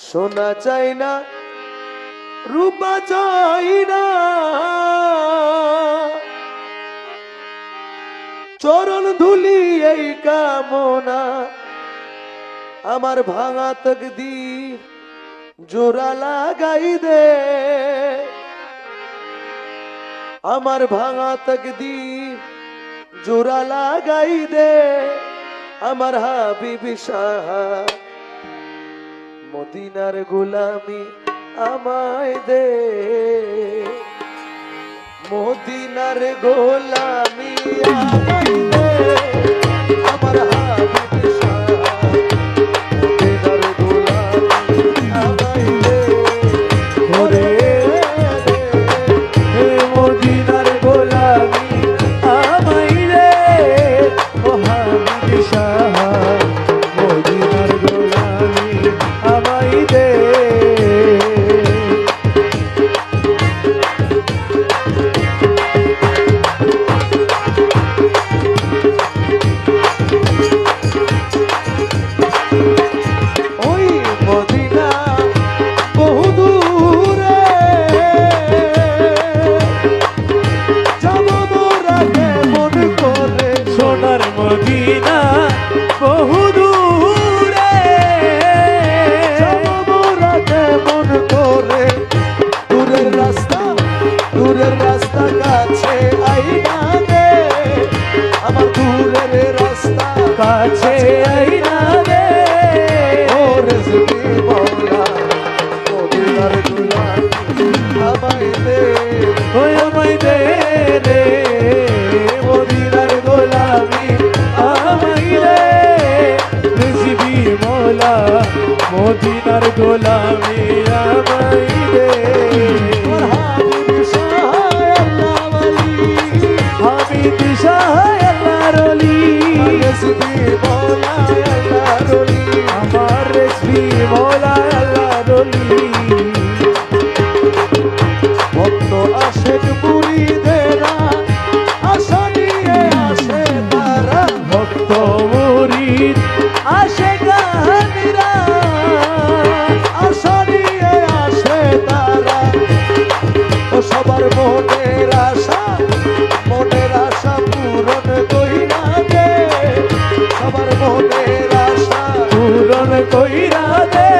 সোনা চাই না রূপা চাই না, চরণ ধুলি এই কামনা। আমার ভাঙা তকদীর জোড়া লাগাই দে, আমার ভাঙা তকদীর জোড়া লাগাই দে। আমার হাবিবি শাহ মদিনার গোলামি আমায় দে, মদিনার গোলামি আমায় দে। আমার হাবিবি শাহ মদিনার গোলামি আমায় দে, ওরে মদিনার গোলামি আমায় দে। ও হাবিবি শাহ মদিনার গোলামি আমায় দে। মদিনা বহু দূরে মোরা কেমন করে, দূরের রাস্তা কাছে আইনা দে। আমার দূরের রাস্তা কাছে আইনা দে। ও রিজভি মওলা মদিনার গোলামি আমায় দে, ওই আমায় দে রে মদিনার গোলামি আমায় দে। রিজভি মওলা মদিনার গোলামি আমায় দে। হাবিবি শাহ আল্লাহর ওলি, রিজভি মওলা আল্লাহর ওলি, আমার রিজভি মওলা আল্লাহর ওলি। ভক্ত আশেক মুরিদেরা আশা নিয়ে আসে তারা, ভক্ত মুরিদ আশিকানিরা আশা নিয়ে আসে তারা। ও সবার মনের আশা পূরণ কইরা দে, সবার মনের আশা পূরণ কইরা দে।